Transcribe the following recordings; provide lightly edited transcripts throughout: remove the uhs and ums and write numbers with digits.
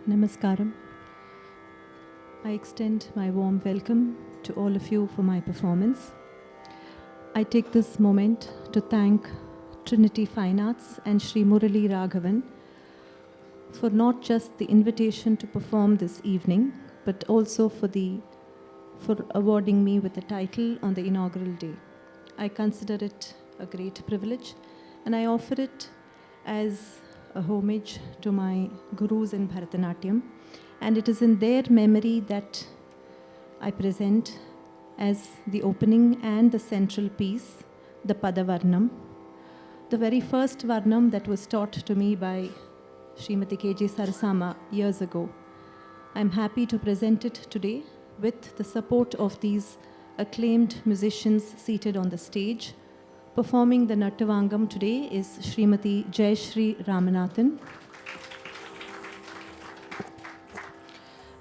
Namaskaram. I extend my warm welcome to all of you for my performance. I take this moment to thank Trinity Fine Arts and Sri Murali Raghavan for not just the invitation to perform this evening, but also for awarding me with the title on the inaugural day. I consider it a great privilege, and I offer it as a homage to my gurus in Bharatanatyam, and it is in their memory that I present as the opening and the central piece, the Padavarnam, the very first Varnam that was taught to me by Srimati K.J. Sarasama years ago. I'm happy to present it today with the support of these acclaimed musicians seated on the stage. Performing the Nattavangam today is Srimati Jayashri Ramanathan.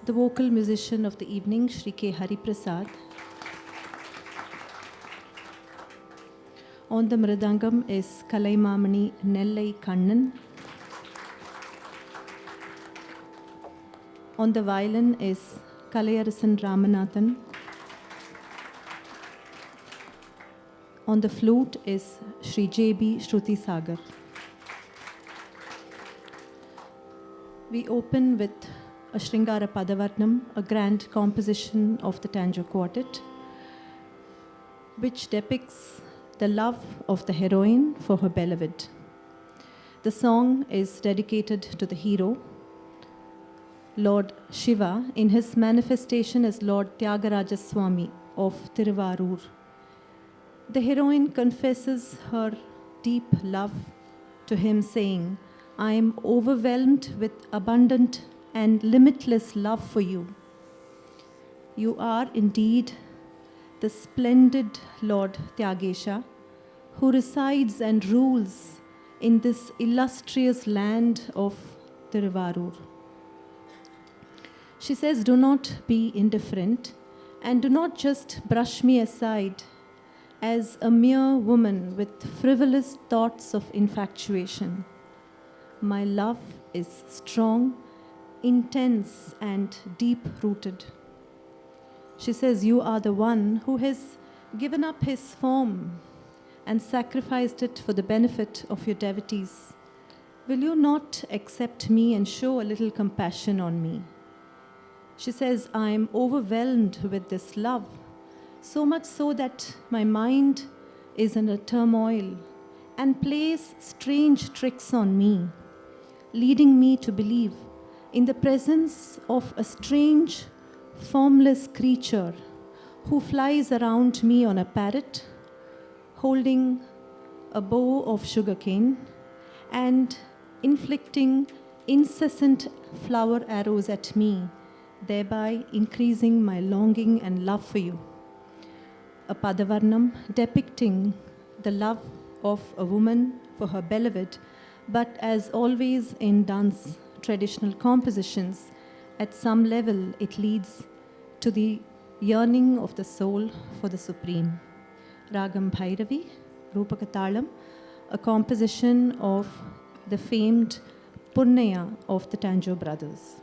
The vocal musician of the evening, Sri K. Hariprasad. On the Mridangam is Kalaimamani Nellai Kannan. On the violin is Kalayarasan Ramanathan. On the flute is Sri J.B. Shruti Sagar. We open with a Sringara Padavarnam, a grand composition of the Tanjore Quartet, which depicts the love of the heroine for her beloved. The song is dedicated to the hero, Lord Shiva, in his manifestation as Lord Tyagaraja Swami of Tiruvarur. The heroine confesses her deep love to him, saying, "I am overwhelmed with abundant and limitless love for you. You are indeed the splendid Lord Tyagesha, who resides and rules in this illustrious land of Tiruvarur." She says, "Do not be indifferent and do not just brush me aside as a mere woman with frivolous thoughts of infatuation. My love is strong, intense, and deep-rooted." She says, "You are the one who has given up his form and sacrificed it for the benefit of your devotees. Will you not accept me and show a little compassion on me?" She says, "I am overwhelmed with this love, so much so that my mind is in a turmoil and plays strange tricks on me, leading me to believe in the presence of a strange, formless creature who flies around me on a parrot, holding a bow of sugarcane and inflicting incessant flower arrows at me, thereby increasing my longing and love for you." A Padavarnam depicting the love of a woman for her beloved, but as always in dance traditional compositions, at some level it leads to the yearning of the soul for the Supreme. Ragam Bhairavi, Rupaka Talam, a composition of the famed Purnaya of the Tanjore brothers.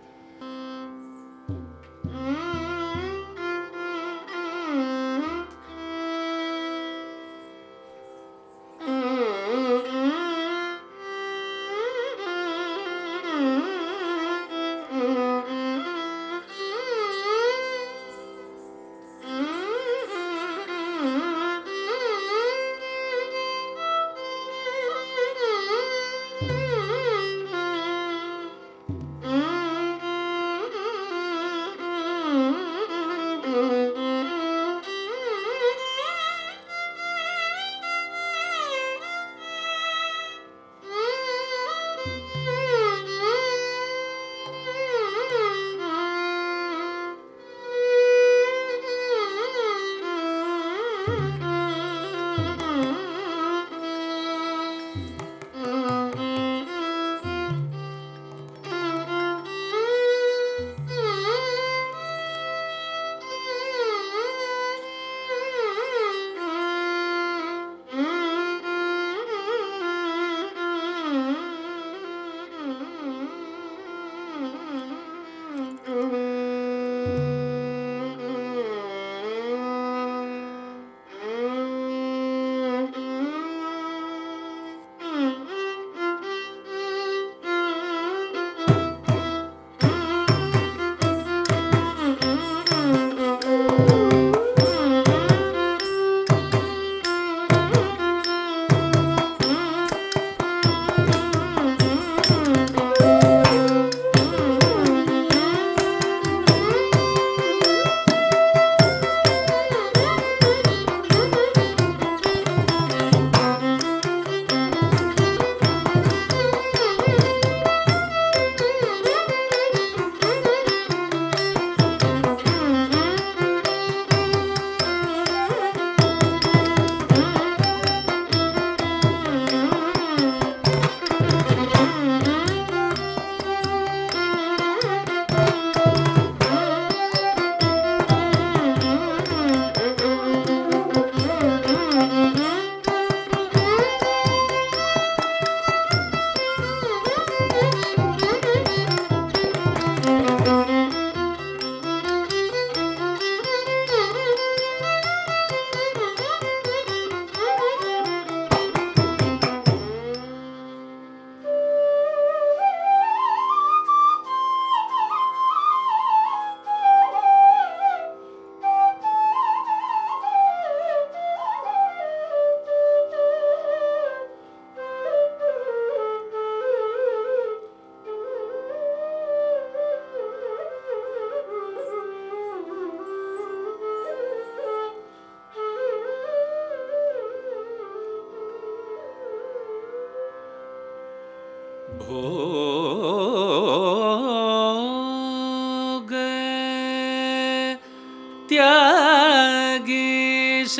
भोग त्यागीश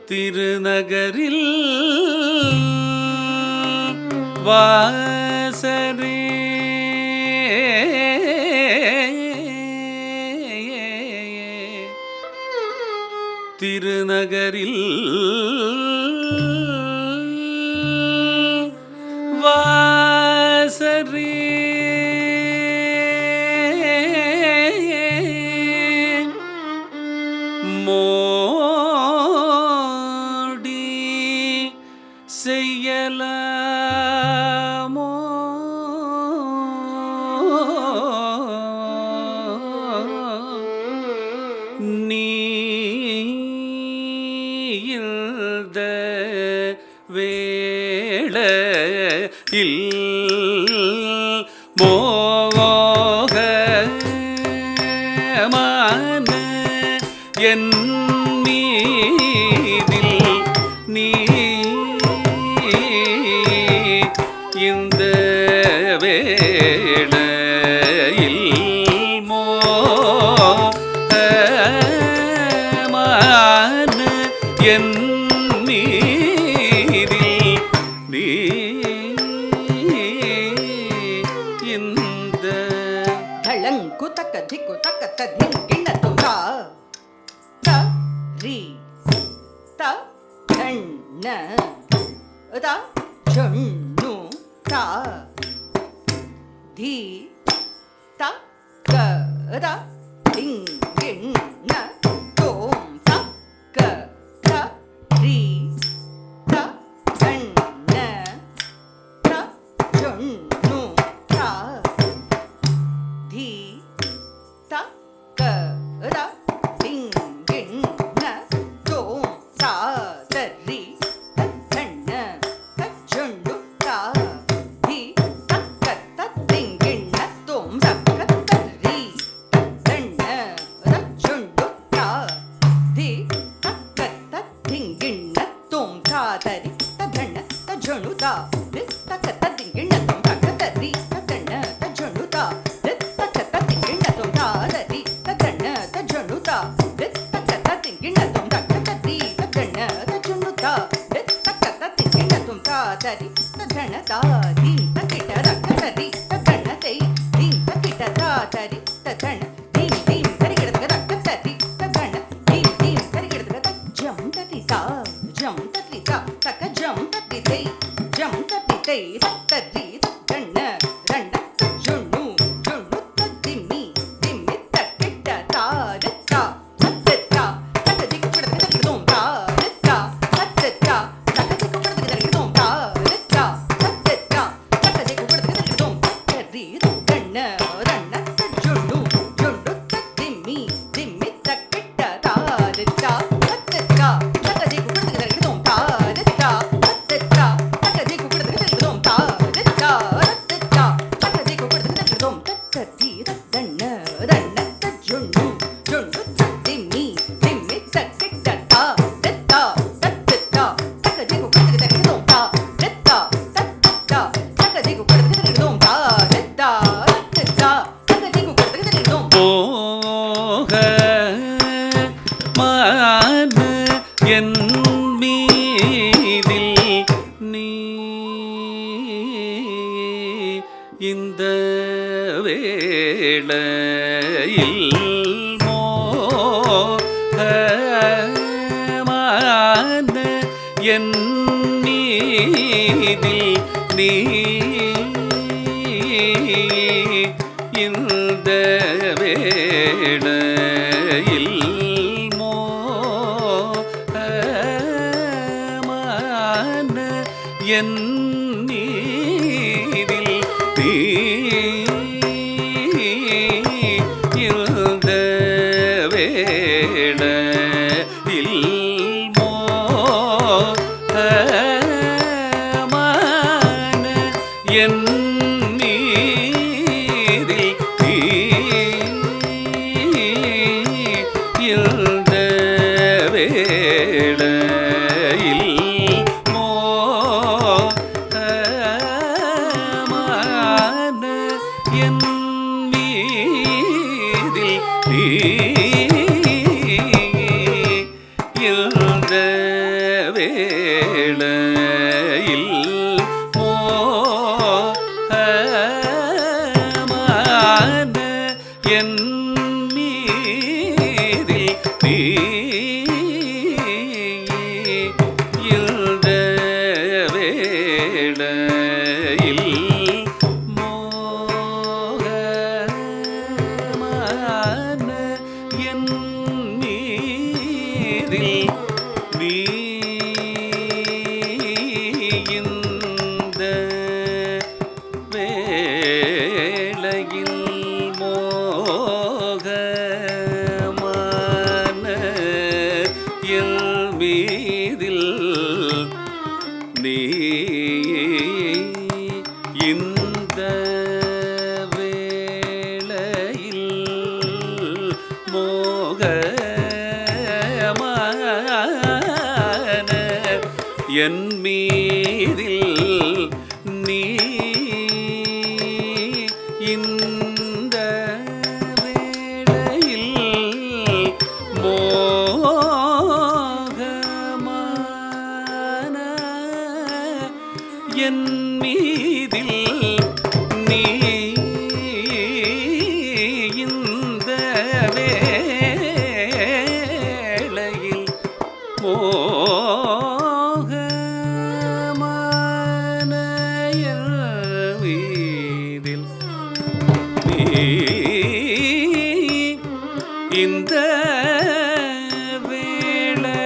திருநகரில் வாசரே திருநகரில் வாசரே மோடி செய்யலாமோ நீ இந்த வேளையில் மோகமான என் மீதில் நீ இந்த வேளையில் மோகமான என் மீதில் நீ இந்த ಧಳಂಕು ತಕ್ಕ ದಿಕ್ಕು ತಕ್ಕ ಧಿಂಗಿಣ ತುರ ತ ರಿ ತ ಧಣ್ಣ ತ ಝಣ್ಣು ತ ಧಿ ತ ಕ ರ ಧಿಂಗಿಣ ತೋಂ ತ ಕ ತ ರಿ ತ ಧಣ್ಣ ತ ಝಣ್ಣು ತ ಧಿ ತ ಕ ರ ಧಿಂಗಿಣ ತೋಂ ತ ದ ರಿ ತ ಧಣ್ಣ ತ ಝಣ್ಣು ತ ಧಿ ತ ಕ ತ ಧಿಂಗಿಣ ತೋಂ ತ ಕ ತ ರಿ ತ ಧಣ್ಣ ತ ಝಣ್ಣು ತ ಧಿ ತ ಕ ತ ಧಿಂಗಿಣ ತೋಂ ತ ದ ರಿ ತ ಧಣ್ಣ ತ ಝಣ್ಣು ತ ರಿ ತ ಕ ತ ಧಿಂಗಿಣ ತೋಂ ತ ಕ ತ ರಿ ತ ಧಣ್ಣ ತ ಝಣ್ಣು ತ ರಿ ತ ಕ ತ ಧಿಂಗಿಣ ತೋಂ ತ ದ ರಿ ತ ಧಣ್ಣ ತ ಝಣ್ಣು ತ ರಿ ತ ಕ ತ ಧಿಂಗಿಣ ತೋಂ ತ ಕ ತ ರಿ ತ ಧಣ್ಣ ತ ಝಣ್ಣು ತ ರಿ ತ ಕ ತ ಧಿಂಗಿಣ ತೋಂ ತ ದ ರಿ ತ ಧಣ್ಣ ತ ಧಿ ತ ಕಿಟ ರ ಕ ತ ರಿ ತ ಧಣ್ಣ ತೈ ಧಿ ತ ಕಿಟ ತ ತ ರಿ ತ ಧಣ್ಣ ಧೀಂ ಧೀಂ ತರಿಗಿಡದ ರ ಕ ತ ರಿ ತ ಧಣ್ಣ ಧೀಂ ಧೀಂ ತರಿಗಿಡದ ತ ಜಂ ತ ರಿ ತ ಜಂ ತ ರಿ ತ ತ ಕ ಜಂ ತ ರಿ ತೈ ಜಂ ತ ರಿ ತೈ தை தத்தரி தத்தண்ண ரண்ட ஜுண்ணு ஜுண்ணு தத்திமி திம்மி தக்கிட்ட தாரத்தா தத்தா தக்கதிக்கு படத்துக்கு தக்கிடுதோம் தாரத்தா தத்தா தக்கதிக்கு படத்துக்கு தக்கிடுதோம் தாரத்தா தத்தா தக்கதிக்கு படத்துக்கு தக்கிடுதோம் தத்தரி தத்தண்ண ரண்ட ஜுண்ணு ஜுண்ணு தத்திமி திம்மி தக்கிட்ட தாரத்தா தத்தா தக்கதிக்கு படத்துக்கு தக்கிடுதோம் தாரத்தா தத்தா தக்கதிக்கு படத்துக்கு தக்கிடுதோம் தாரத்தா தத்தா தக்கதிக்கு படத்துக்கு தக்கிடுதோம் தத்தரி தத்தண்ண ரண்ட ஜுண்ணு ஜுண்ணு தத்திமி திம்மி தக்கிட்ட தாரத்தா தத்தா தக்கதிக்கு படத்துக்கு தக்கிடுதோம் தாரத்தா தத்தா தக்கதிக்கு படத்துக்கு தக்கிடுதோம் தாரத்தா தத்தா தக்கதிக்கு படத்துக்கு தக்கிடுதோம் போக மான என் மீதில் நீ இந்த வேளையில் மோகமான என் மீதில் நீ இந்த வேளையில் மோகமான என் மீதில் நீ இந்த வேளையில் மோகமான என் மீதில் நீ இந்த வேளையில் மோகமான என் மீதில் நீ இந்த வேளையில் மோகமான என் மீதில் நீ இந்த வேளையில் மோகமான என் மீதில் நீ இந்த வேளையில் மோகமான என் மீதில் நீ இந்த வேளையில் மோகமான என் மீதில் நீ இந்த வேளையில் மோகமான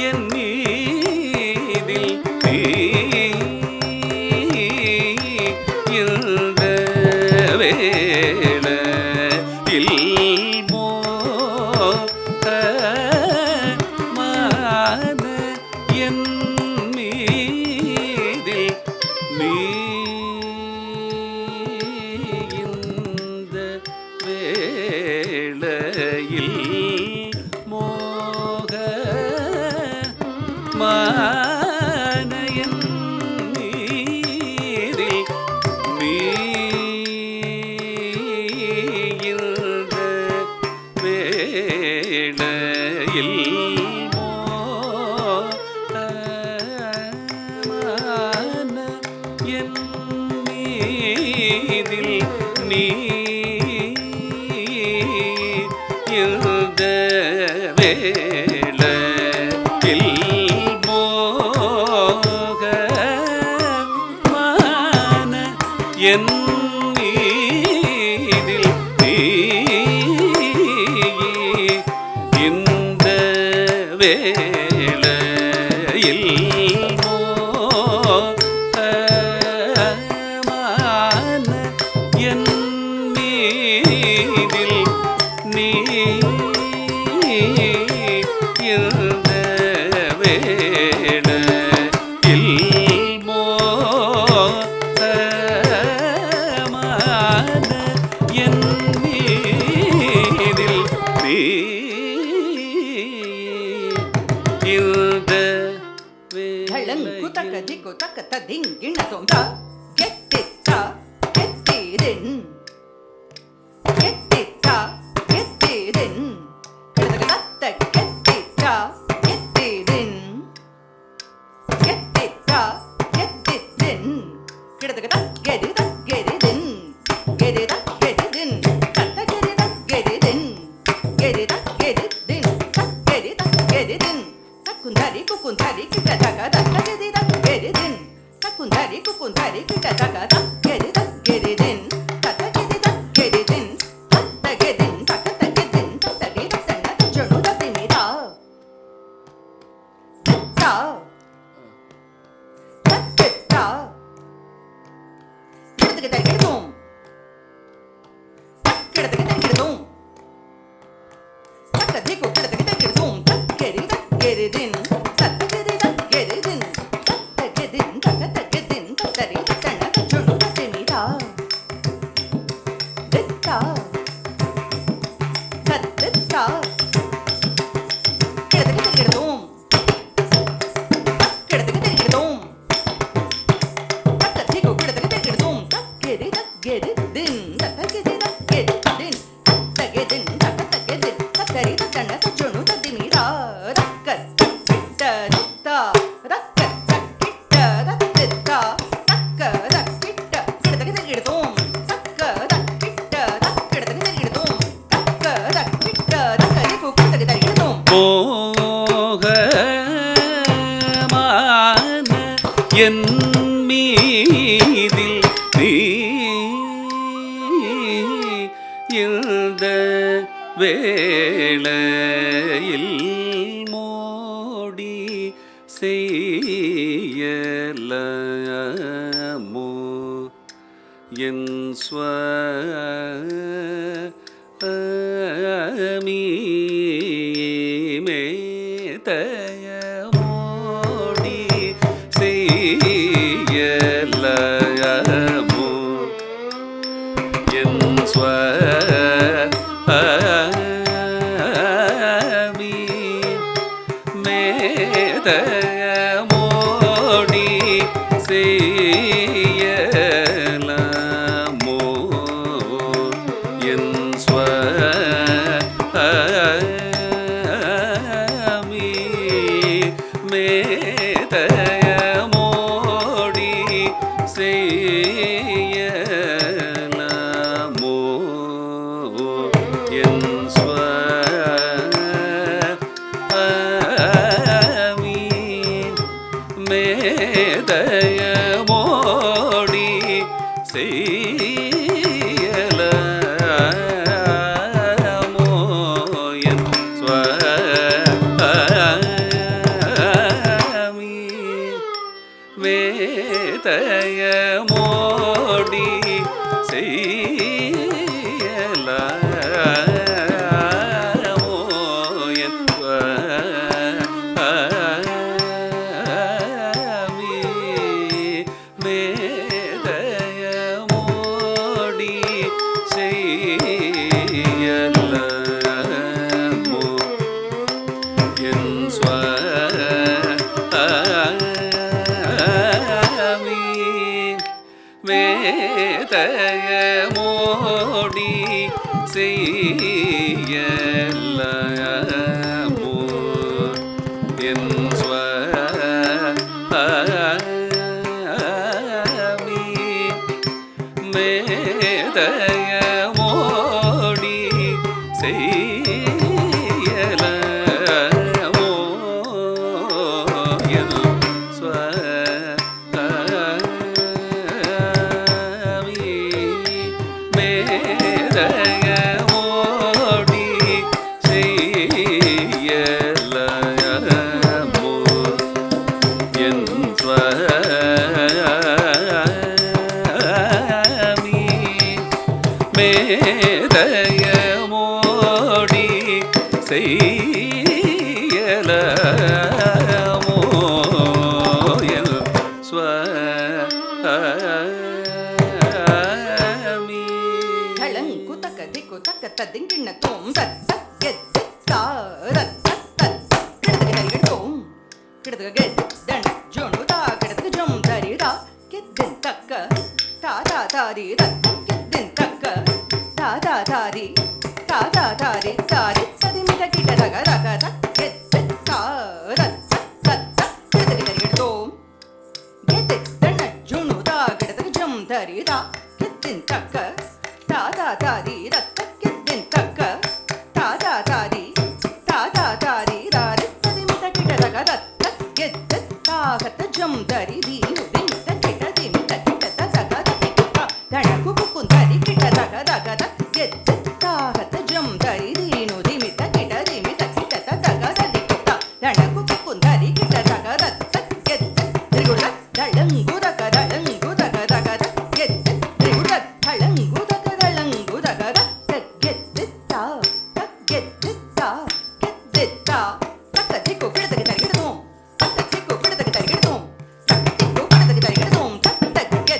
என் மீதில் நீ இந்த வேளையில் மோகமான என் மீதில் நீ இந்த வேளையில் மோகமான என் மீதில் நீ இந்த வேளையில் மோகமான என் மீதில் நீ இந்த வேளையில் மோகமான என் மீதில் நீ இந்த வேளையில் மோகமான என் மீதில் நீ இந்த மோக மான என் மீதில் நீ இந்த வேளையில் மோகமான என் மீதில் நீ இந்த வேளையில் மோகமான என் மீதில் நீ இந்த களங்கு தக்க திக்கு தக்க ததிங்கிண தோன்றா கெட்டித்தா கெட்டிரின் கெட்டித்தா கெட்டிரின் கிடதகதத்த கெட்டித்தா கெட்டிரின் கெட்டித்தா கெட்டிரின் கிடதகத கெடித கெடிரின் கெடித கெடிரின் தத்த கெடித கெடிரின் கெடித கெடிரின் கெடித கெடிரின் தக்குந்தரி குக்குந்தரி கிட்ட தகத கெடித கெடிரின் தக்குந்தரி குக்குந்தரி கிட்ட தகத கெடித கெடிரின் தத்த கெடித கெடிரின் தத்த கெடின் தக்கத்த கெடின் தத்த கெடித தன்னத ஜணுத திமிரா தத்தா தத்தா கிடதக தகிடதும் கிடதக தகிடதும் தக்க திக்கு கிடதக தகிடதும் தக்கெடித கெடிரின் தத்த கெடித கெடிரின் தத்த கெடின் தக்கத்த கெடின் தத்தரி தன்னத ஜணுத திமிரா தத்தா தத்தா கிடதக தகிடதும் கிடதக தகிடதும் தக்க திக்கு கிடதக தகிடதும் தக்கெடித கெடிரின் தத்த கெடித கெடிரின் தத்த கெடின் தக்கத்த கெடின் தத்தரி தன்னத ஜணுத திமிரா ரக்கத்த கிட்ட ரத்தா ரக்கத்த கிட்ட ரத்தா தக்க ரக்கிட்ட கிடதக தகிடதும் தக்க ரக்கிட்ட ரக்கிடதக தகிடதும் தக்க ரக்கிட்ட தக்கரி கிடதக தகிடதும் மோகமான என் மீதில் நீ இந்த வேளையில் மோடி செய்யலமோ என் ஸ்வாமி மேதயமோடி செய்யலமோ என் ஸ்வாமி மேதயமோடி செய்யலமோ என் ஸ்வாமி மேதயமோடி செய்யலமோ என் ஸ்வாமி மேதயமோடி செய்யலமோ என் ஸ்வாமி மேதயமோடி செய்யலமோ என் ஸ்வாமி மேதயமோடி செய்யலமோ என் ஸ்வாமி மேதயமோடி செய்யலமோ என் ஸ்வாமி மேதயமோடி செய்யலமோ மேதயமோடி செய்யலமோயல் ஸ்வாமி. தளங்கு தக்க திக்கு தக்க ததிங்கிண்ண தோம் தத் தத் கெத் தாரத் தத் தத் கிடதுக தரிகிடத்தோம் கிடதுக கெத் தண் ஜொண்டு தா கிடதுக ஜம் தரிதா கெத்தின் தக்க தாதா தாரி தத் கெத்தின் தக்க தாதா தாரி தாதா தாரி தாரி ததிமித கிடதக ரக தத் கெத் தாரத் தத் தத் கிடதுக தரிகிடத்தோம் கெத் தண் ஜொண்டு தா கிடதுக ஜம் தரிதா கெத்தின் தக்க தாதா தாரி ரத்த கெத்தின் தக்க தாதா தாரி ராரி ததிமித கிடதக ரத்த கெத் தாகத்த ஜம் தரி தீனு திமித கிட திமித கிட ததக தகிட்ட தணகு குக்குந்தரி கிடதக ரகத கெத் தாகத்த ஜம் தரி தீனு திமித கிட கிட ததக தகிட்ட தணகு குக்குந்தரி கிடதக ரத்த கெத் திரிகுட தளங்குதக தளங்குதக தகத கெத் திரிகுட தளங்குதக தளங்குதக ரத்த கெத் தா கெத் தா கெத் தா தக்க திக்கு கிடதக தரிகிடதோம் தக்க திக்கு கிடதக தரிகிடதோம் தக்க திக்கு கிடதக தரிகிடதோம் தக்க கெத்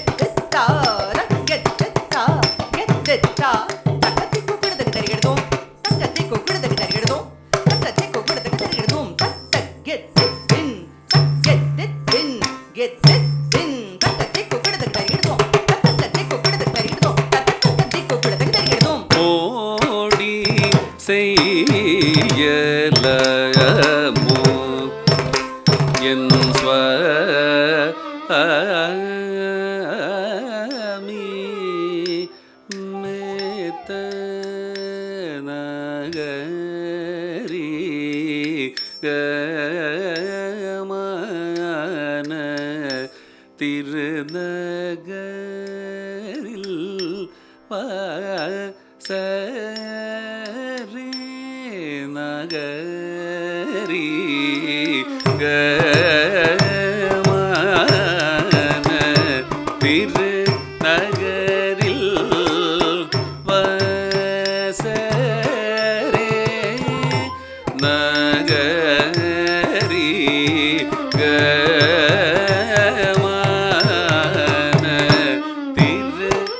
தா கெத் தா தக்க திக்கு கிடதக தரிகிடதோம் தக்க திக்கு கிடதக தரிகிடதோம் தக்க திக்கு கிடதக தரிகிடதோம் தக்க கெத் தின் கெத் தின் தக்க திக்கு கிடதக தரிகிடதோம் தக்க திக்கு கிடதக தரிகிடதோம் தக்க திக்கு கிடதக தரிகிடதோம் ஓடி செய்யலமோ என் ஸ்வாமி. மேத்த நகரி கமான திருநகரில் சரி நகரி கமான திருநகரில் வசரே நகரி கமான திருநகரில்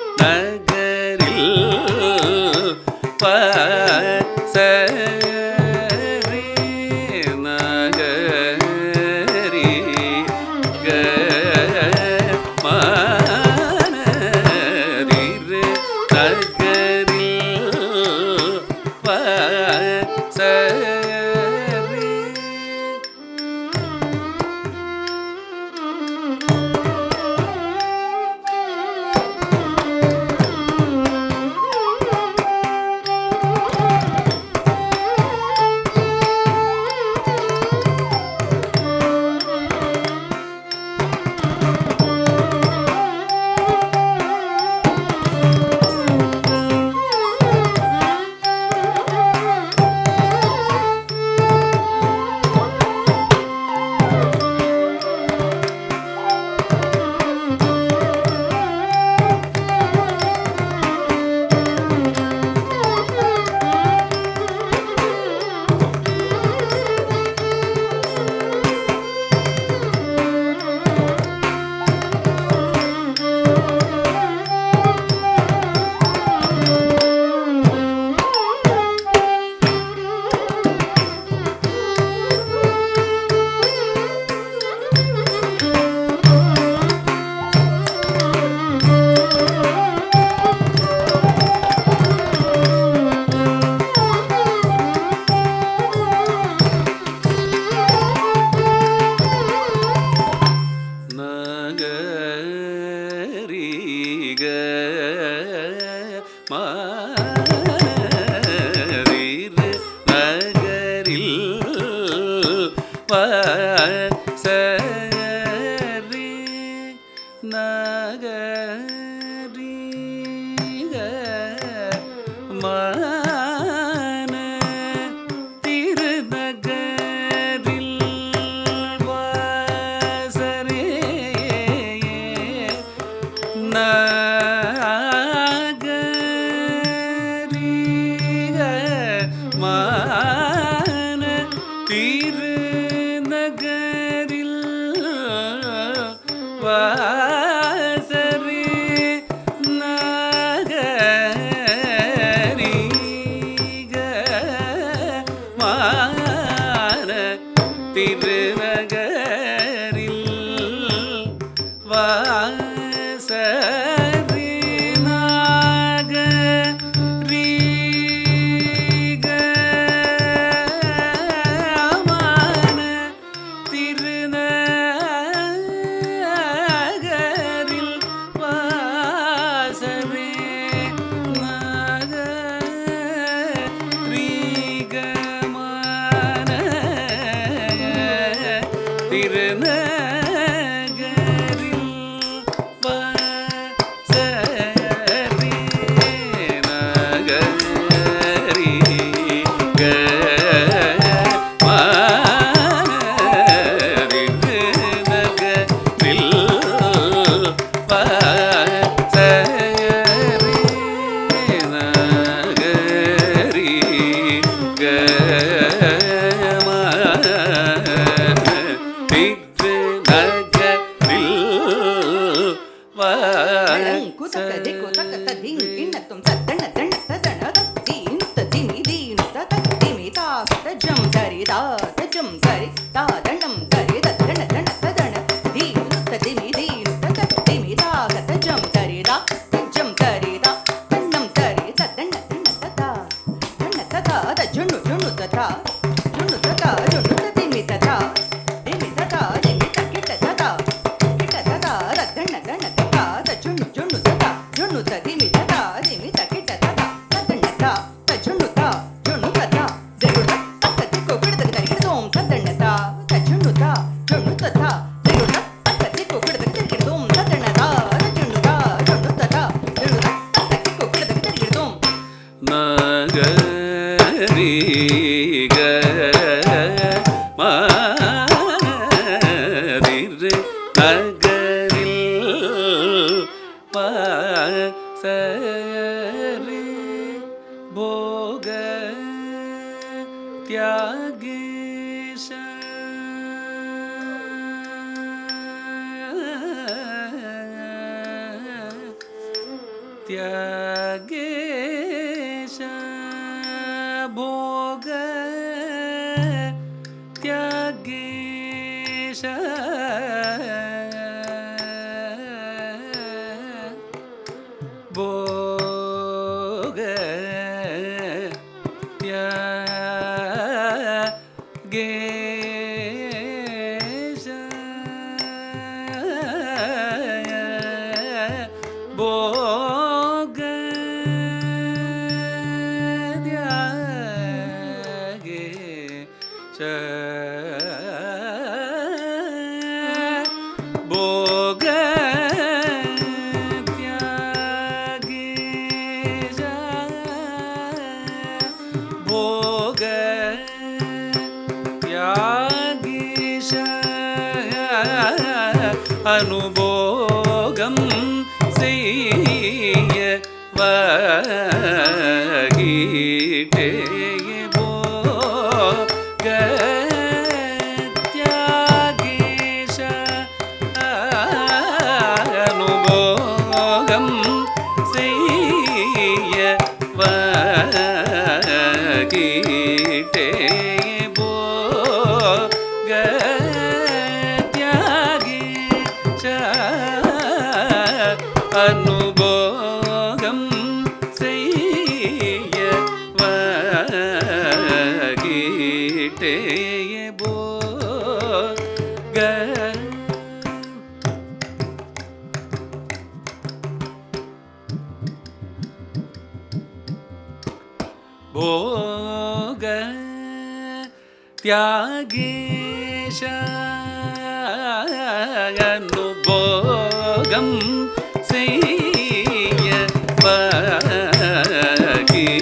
பசரி நகரி கமான திருநகரில் பசரி. திருநகரில் வாசரே நகரிக மான திருநகரில் வாசரே त्यागेश भोग त्यागेश भोग त्यागेश भोग भोग त्यागेश भोग त्यागेश अनुभोगं செய்ய வகிட்டே भोग त्यागेश अनुभोगं செய்ய வகிட்டே भोग त्यागेश अनुभोगं செய்ய வகிட்டே भोग भोग त्यागेश अनुभोगं செய்ய வகிட்டே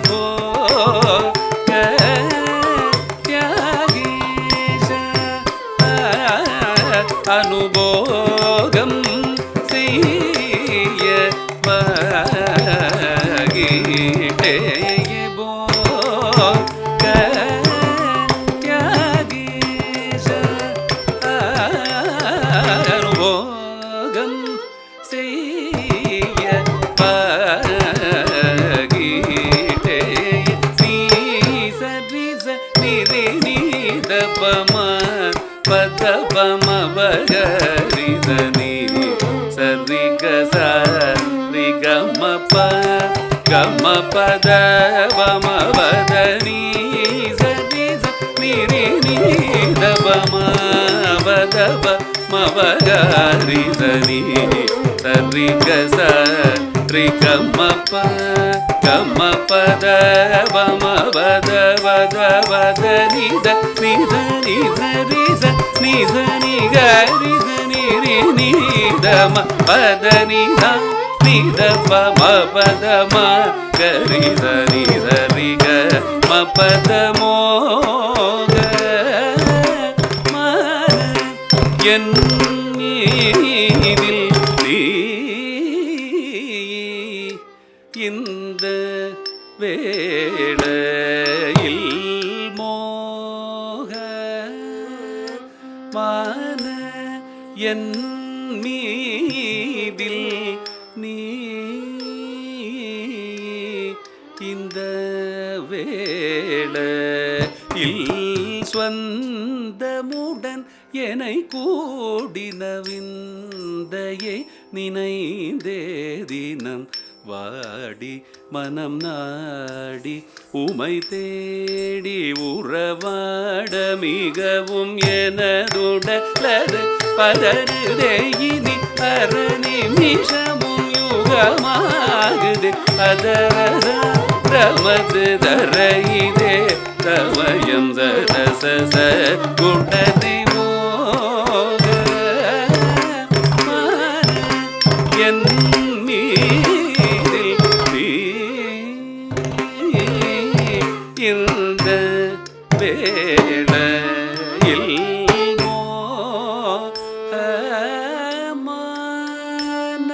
भोग त्यागेश अनुभोगं செய்ய வகிட்டே भोग நிரி நீத பம பத பம பகரி சனி சரி கச ரி கம ப கம பத பம பத நீ சரி நிரி நீத பம பத பம பகரி சனி சரி கச ரி கம ப கம பத பம பத பத பத நித நித நித ரிச நித நிக ரிச நிரி நிதம பத நித நித பம பத ம கரிச நித ரிக ம பத மோக மன என் மீதில் நீ இந்த வேளையில் மோக மான என் மீதில் நீ இந்த வேளையில் சொந்தமுடன் என்னை கூடின விந்தையை நினைந்தே தினம் வாடி மனம் நாடி உமை தேடி உறவாட மிகவும் எனதுடலது பதறுதே இனி அர நிமிஷமும் யுகமாகுது அதரத ரமது தர இதே சமயம் சரச குண்டதி மோக என் இந்த வேளையில் மோகமான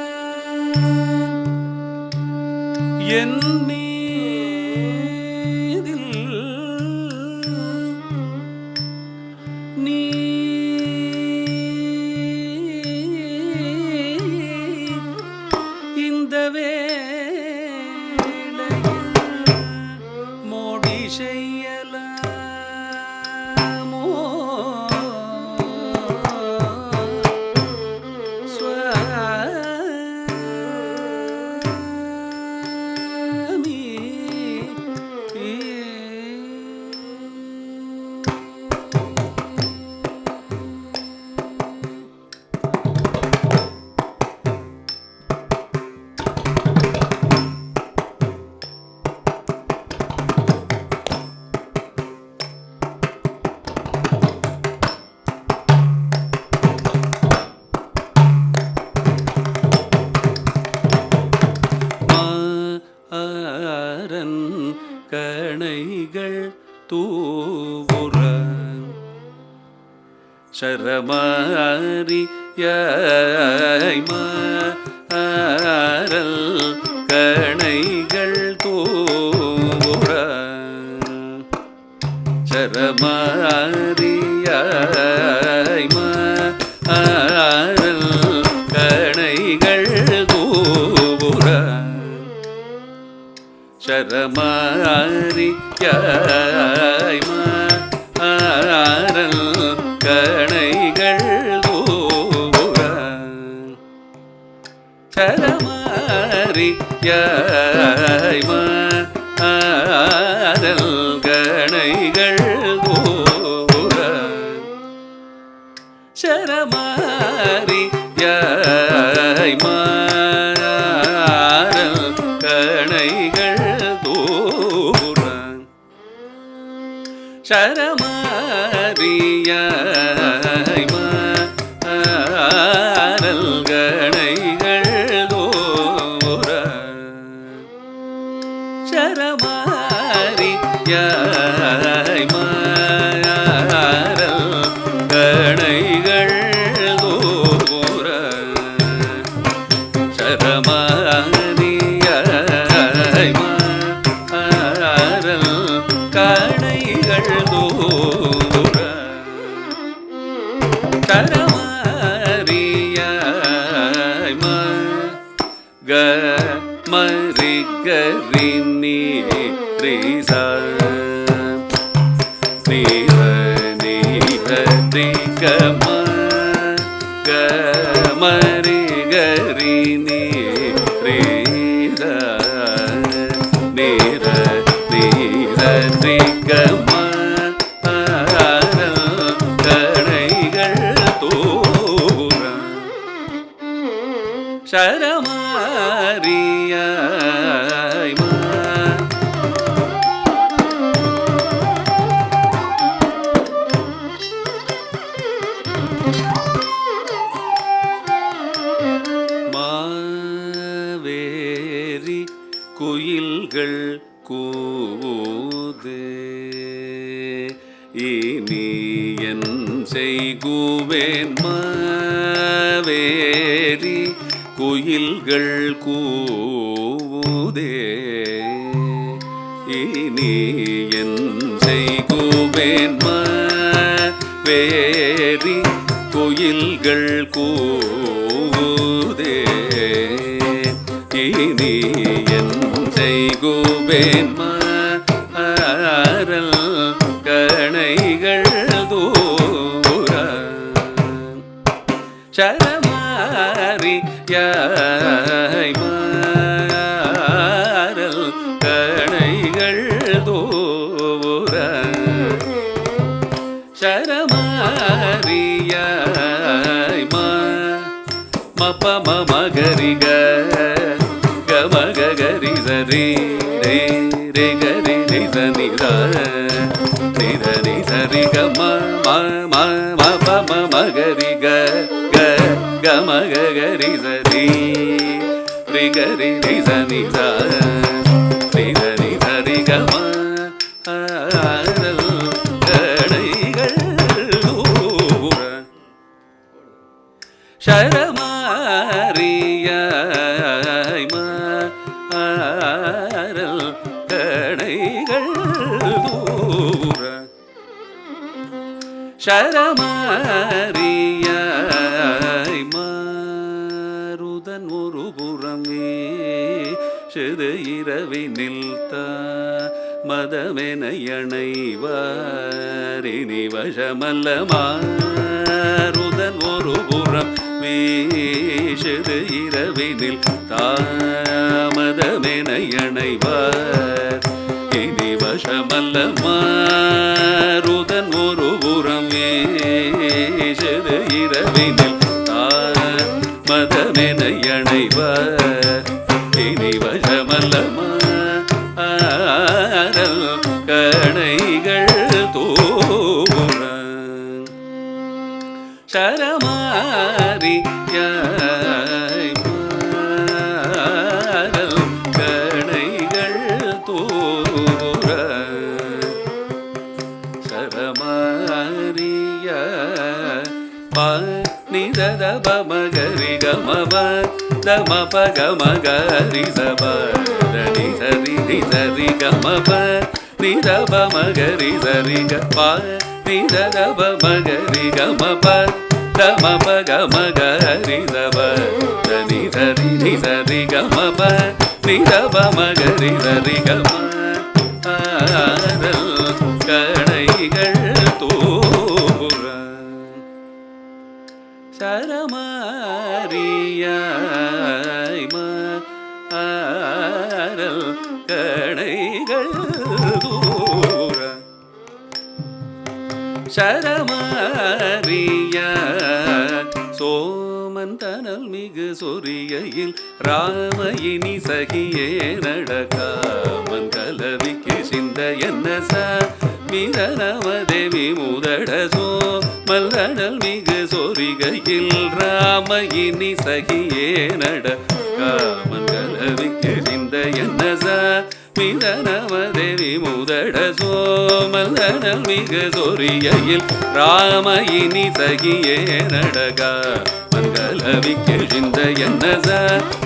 என் மீதில் நீ இந்த செய்யலாமோ சுவாமி கணைகள் தூவுற சரமாரியாய் மாறல் கணைகள் தூவுற சரமாரியாய் மாறல் கணைகள் தூவுற சரமாரியாய் மாறல் கணைகள் தூவுற சரமாரியாய் மாறல் கணைகள் தூவுற சரமாரியாய் மாறல் கணைகள் சரமாரியாய் மாறல் கணைகள் தூவுற சரமாரியாய் மாறல் கணைகள் தூவுற சரமாரியாய் மாறல் கணைகள் தூவுற சரமாரியாய் மரி கரி நீ ரிசா கம கமரி கரி நீ ரே நீர நீர ரே கம கணைகள் தூர சரமாரியாய் மாவேரி குயில்கள் கூதே இனி என் செய்குவேன் மாவேரி குயில்கள் கூதே இனி என் செய்குவேன் மாவேரி குயில்கள் கூதே இனி என் செய்குவேன் மாறல் கணைகள் தூர சரமாரி யாய் மாறல் கணைகள் தூர சரமாரியாய் மப மகரி கமக கரி சரி ரே ரே கரி ரே சனி ரி சரி கம மப மகரி கமக கரி சரி ரி கரி ரே சனி ரி சரி கம கணைகள் தூர சரமாரியாய் மாறல் கணைகள் தூர சரமாரியாய் மாருதன் ஒரு புறமே சிறு இரவினில் மதமென அணைவாரினி வசமல்ல மாருதன் ஒரு புறம் வீசது இரவினில் தாமதமென அணைவார் இனி வசமல்ல மாருதன் ஒரு புறம் வீசது இரவினில் தாமதமென அணைவார் இனி வசமல்ல மாறல் கணைகள் தூர சரமாரியாய் மாறல் கணைகள் தூர சரமாரியாய் நிதத பமகரி கமப தமப கமகரி சப தனி சரி தி சரி கமப நிதப மகரி சரி கப நிதத பமகரி கமப தமப கமகரி சப தனி சரி தி சரி கமப நிதப மகரி சரி கம கணைகள் தூர சரமாரியாய் மாறல் கணைகள் தூர சரமாரியாய் சோமன் தனல் மிகு சொரிகையில் ராமயினி சகியே நடக்காமன் கலவிக்கு சிந்த என்ன மிதனமதேவி முதட மல்லடல் மிகு சொரிகையில் ராமயினி சகியே நட காமன் கலவிக்கு சிந்த என்ன மிதனமதேவி முதட மல்லடல் மிகு சொரிகையில் ராமயினி சகியே நடகா மங்கலவிக்கு சிந்த என்ன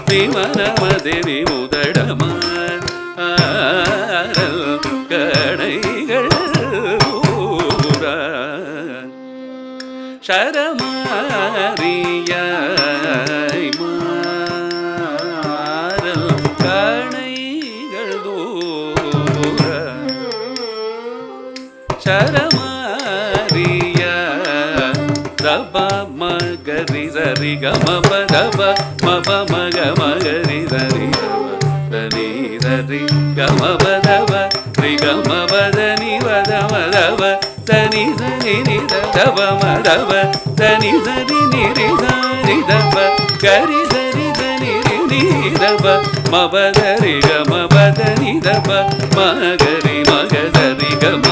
விமனமதேவி முதடம கணைகள் சரமாரியாய் மாறல் கணைகள் தூர சரமாரியாய் ದಪ ಮಗರಿ ಸರಿ ಗಮ ಪದಪ ಮಪ ಮಗ ಮಗರಿ ಸರಿ ಧನಿ ಸರಿ ಗಮ ಪದಪ ರಿ ಗಮ ಪದನಿ ವದ ಮದವ ಧನಿ ಸರಿ ನಿದ ದಪ ಮದವ ಧನಿ ಸರಿ ನಿರಿ ಸರಿ ದಪ ಗರಿ ಸರಿ ಧನಿ ರಿ ದಪ ಮಪದರಿ ಗಮ ಪದನಿ ದಪ ಮಗರಿ ಮಗ ಸರಿ ಗಮ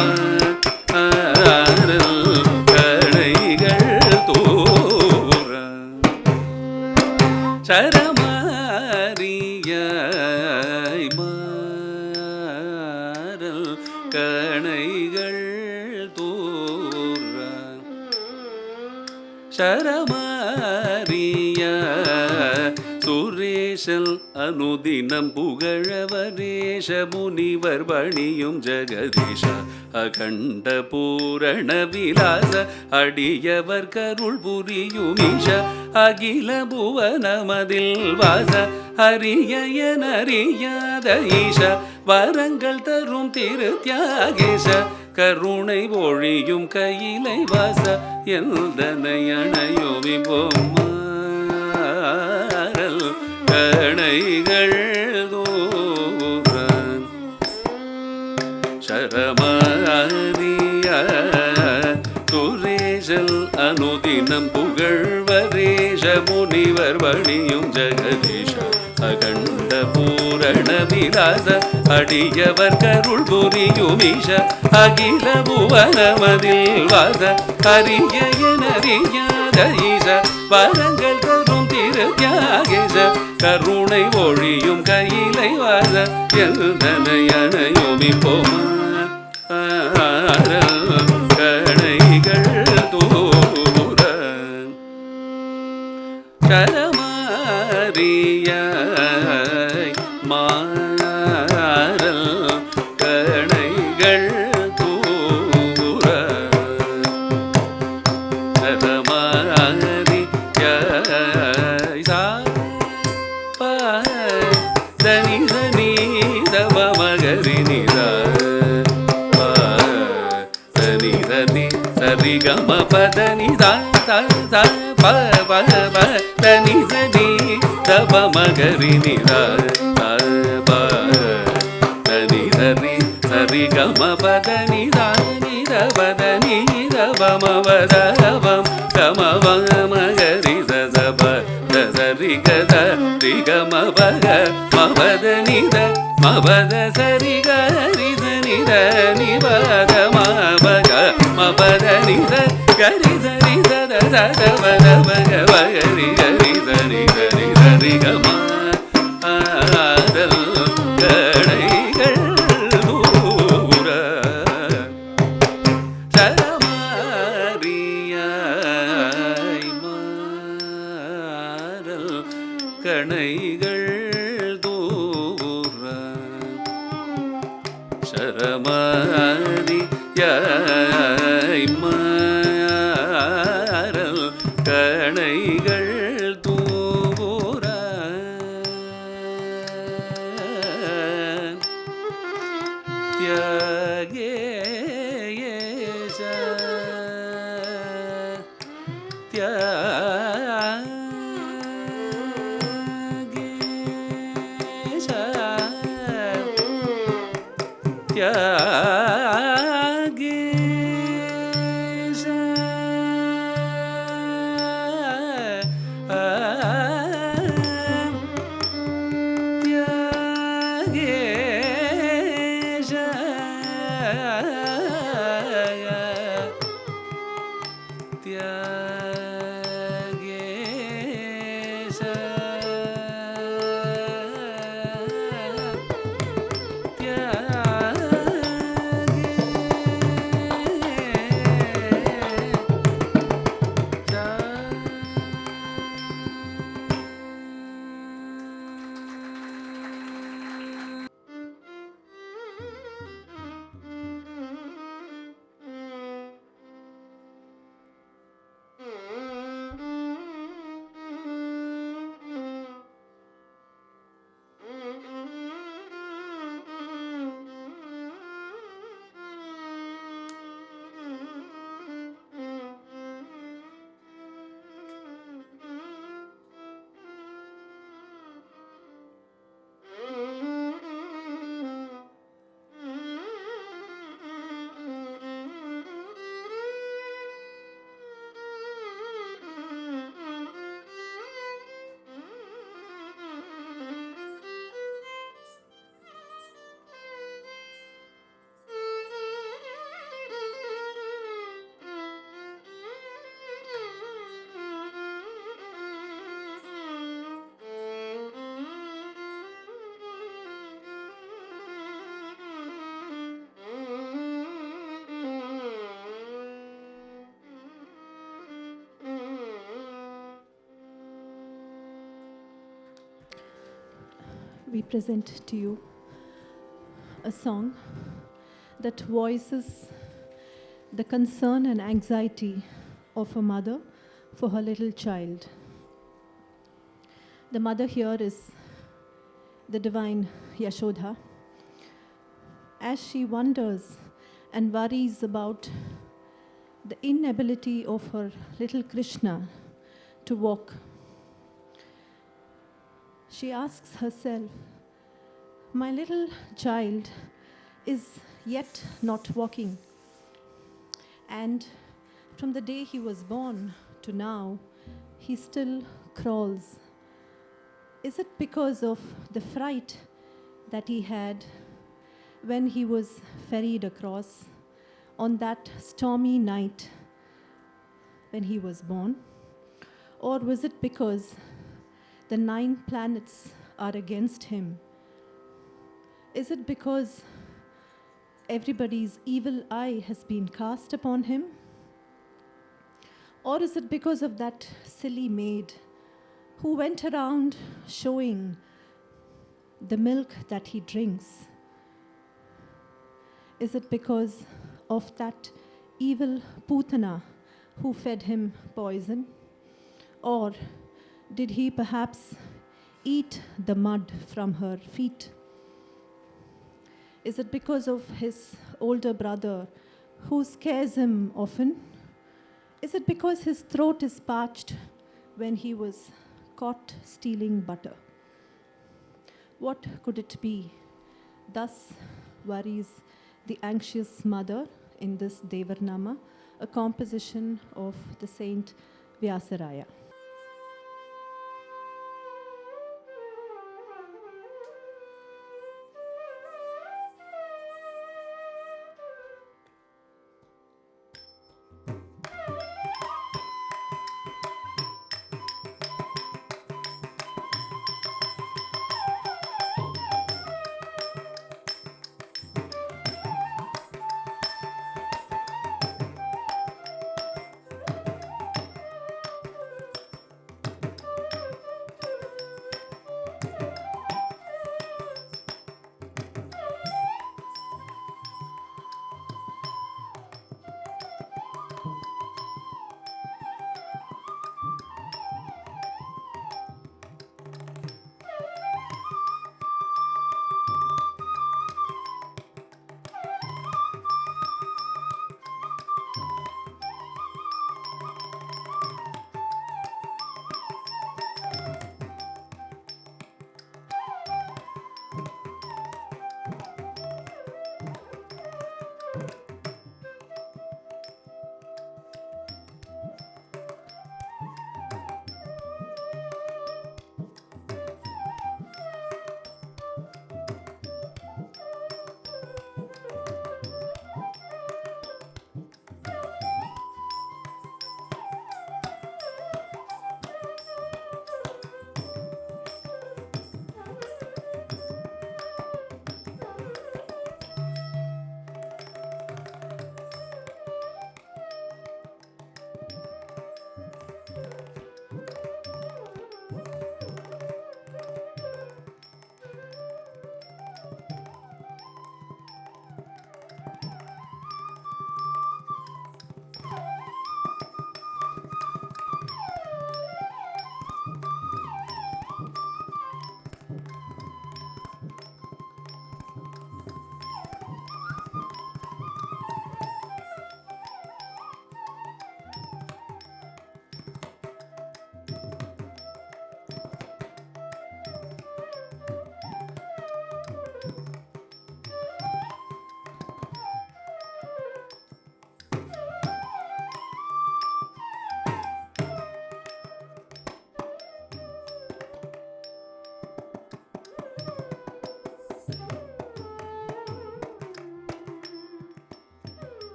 சரமாரியாய் மாறல் கணைகள் தூர சரமாரியா சுரேஷல் அனுதினம் புகழவரேஷ முனிவர் பணியும் ஜெகதீஷ அகண்ட பூரண விலாச அடியவர் கருள் புரியுமீஷ அகில புவனமதில் வாச அரியனறியாத ஈஷ வரங்கள் தரும் திரு தியாகேஷ கருணை ஒழியும் கையிலை வாச எந்தனை அணையோவி பொம்மாரல் கணைகள் தூரன் சரமாரிய துரேஷல் அனுதினம் புகழ்வரேஷ முனிவர் பணியும் ஜெகதீஷ அகண்ட பூரண விலாச அடியவர் கருள் புரியுமீஷ அகில புவனமதில் வாச அரியனறியாத ஈஷ வரங்கள் தரும் திரு தியாகேஷ கருணை ஒழியும் கையிலை வாச எந்தனையனையோமி போமா கணைகள் தூர சரமாரியாய் மாறல் கணைகள் தூர சரமாரியாய் சாப்ப தனி தனி தவ மகரி நிதா தனி தனி சரி கம பதனி தா தா ப ப ப தனி சனி தப மகரி நிதா ப தனி சரி சரி கம பதனி தா நித பதனி தப மவதவம் கம மகரி சப சரி கத ரி கம பக மவதனி த மவத சரி கரி சனி த நிபத மபக மபத நித கரி சரி சத சத பத பக பகரி கரி சரி சரி சரி கம ஆதல் கடைகள் தூர சரமாரியாய் மாறல் கணைகள் தூர சரமாரியாய் மாறல் கணைகள் தூர Thiyagesa Thiyagesa Thiyagesa Thiyagesa Thiyagesa we present to you a song that voices the concern and anxiety of a mother for her little child. The mother here is the divine Yashodha. As she wonders and worries about the inability of her little Krishna to walk, she asks herself, my little child is yet not walking. And from the day he was born to now, he still crawls. Is it because of the fright that he had when he was ferried across on that stormy night when he was born? Or was it because the 9 planets are against him? Is it because everybody's evil eye has been cast upon him? Or is it because of that silly maid who went around showing the milk that he drinks? Is it because of that evil Putana who fed him poison? Or did he perhaps eat the mud from her feet? Is it because of his older brother who scares him often? Is it because his throat is parched when he was caught stealing butter? What could it be? Thus worries the anxious mother in this Devarnama, a composition of the saint Vyasaraya.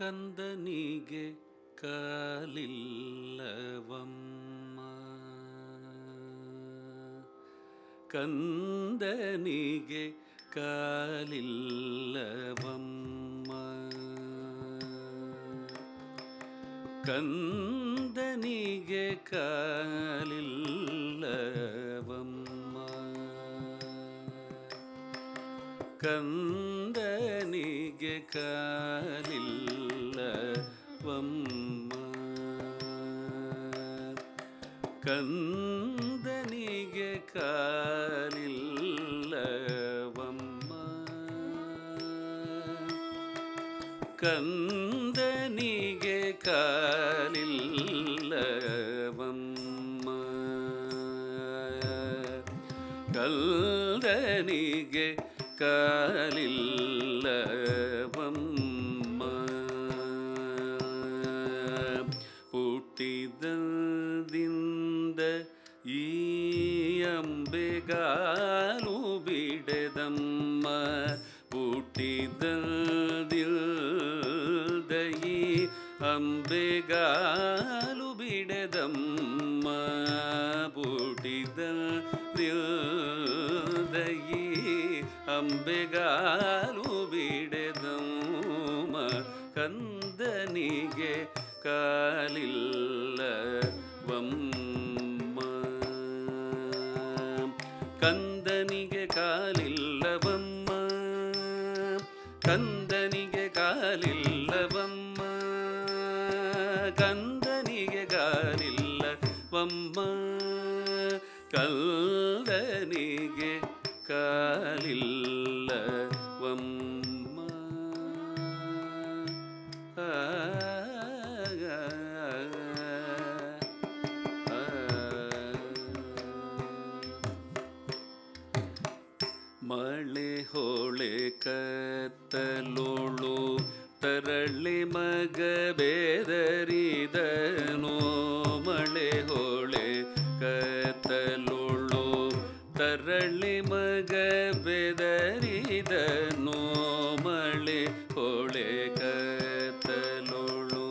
ಕಂದನಿಗೆ ಕಾಲಿಲ್ಲವಮ್ಮ, ಕಂದನಿಗೆ ಕಾಲಿಲ್ಲವಮ್ಮ, ಕಂದನಿಗೆ ಕಾಲಿಲ್ಲವಮ್ಮ ಕಂದನಿಗೆ ಕಾಲಿಲ್ಲವಮ್ಮ ಕಂದನಿಗೆ ಕಾಲಿಲ್ಲವಮ್ಮ ಕಂದನಿಗೆ ಕಾಲಿಲ್ಲವಮ್ಮ ಕಂದನಿಗೆ ಕಾಲಿಲ್ಲವಮ್ಮ ಹುಟ್ಟಿದಂದಿಂದ ಈ ಅಂಬೆಗಾಲು ಬಿಡದಮ್ಮ ಹುಟ್ಟಿದಂದಿಂದ ಈ ಅಂಬೆಗಾಲು ಬಿಡದಮ್ಮ ಹುಟ್ಟಿದಂದಿಂದ ಈ ಅಂಬೆಗಾಲು ಬಿಡದಮ್ಮ ಕಂದನಿಗೆ ಕಾಲಿಲ್ಲವಮ್ಮ ಕಂದನಿಗೆ ಕಾಲಿಲ್ಲವಮ್ಮ ಕಂದನಿಗೆ ಕಾಲಿಲ್ಲವಮ್ಮ ಕಂದನಿಗೆ ಕಾಲಿಲ್ಲವಮ್ಮ ಕಂದನಿಗೆ ಕಾಲಿಲ್ಲವಮ್ಮ ಮಳೆ ಹೊಳೆ ಕತ್ತಲೋಳು ತರಳಿ ಮಗ ಬೇದರಿದನೋ ಮಳೆ ಹೊಳೆ ಕತ್ತಲೋಳು ತರಳಿ ಮಗ ಬೆದರಿದನೋ ಮಳೆ ಹೊಳೆ ಕತ್ತಲೋಳು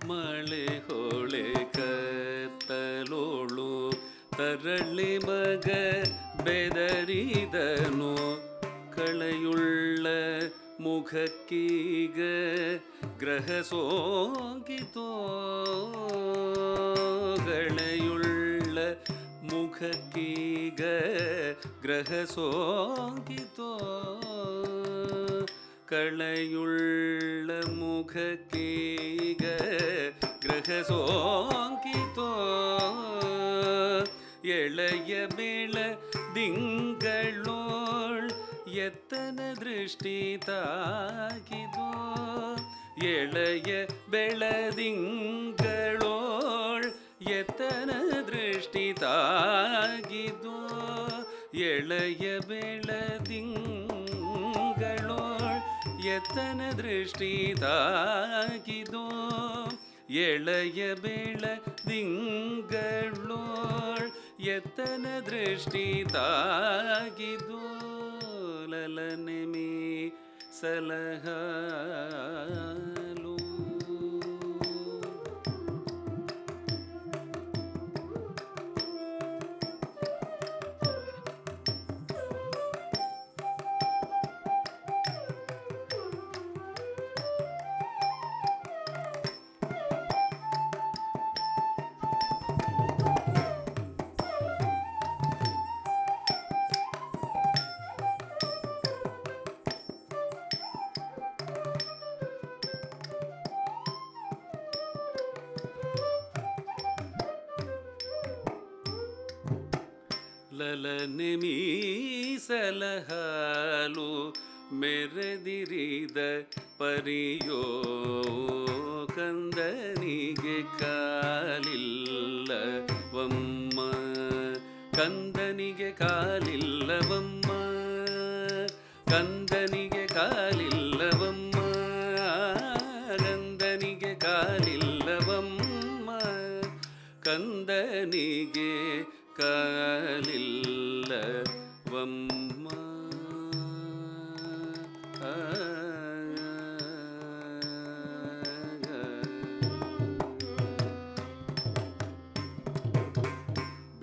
ಮಳೆ ಹೊಳೆ ಕತ್ತಲೋಳು ತರಳಿ ಮಗ ಬೆದರಿದನು ಕಳೆಯುಳ್ಳ ಮುಖಕ್ಕೀಗ ಗ್ರಹ ಸೋಂಕಿತೋ ಗಳೆಯುಳ್ಳ ಮುಖಕ್ಕೀಗ ಗ್ರಹ ಸೋಂಕಿತೋ ಕಳೆಯುಳ್ಳ ಮುಖಕ್ಕೀಗ ಗ್ರಹ ಸೋಂಕಿತೋ ಎಳೆಯ ಬೆಳ ದಿಂಗಳೋಳ್ ಎತ್ತನ ದೃಷ್ಟಿ ತಾಕಿದೋ ಎಳೆಯ ಬೆಳದಿಂಗಳೋಳ್ ಎತ್ತನ ದೃಷ್ಟಿ ತಾಗಿದೋ ಎಳೆಯ ಬೆಳದಿಂಗಳೋಳ್ ಎತ್ತನ ದೃಷ್ಟಿ ತಾಗಿದೋ ಎಳೆಯ ಬೆಳದಿಂಗಳೋಳ್ ಎತ್ತನ ದೃಷ್ಟಿ ತಾಗಿದೋ ಲಲನೆ ಮೀ ಸಲಹಾಲು ಲಲನೆ ಮೀಸಲಹಾಲು ಮೆರೆದಿರಿದ ಪರಿಯೋ ಕಂದನಿಗೆ ಕಾಲಿಲ್ಲವಮ್ಮ ಕಂದನಿಗೆ ಕಾಲಿಲ್ಲವಮ್ಮ ಕಂದನಿಗೆ ಕಾಲಿಲ್ಲವಮ್ಮ ಕಂದನಿಗೆ ಕಾಲಿಲ್ಲವಮ್ಮ ಕಂದನಿಗೆ ಕಾಲಿಲ್ಲವಮ್ಮ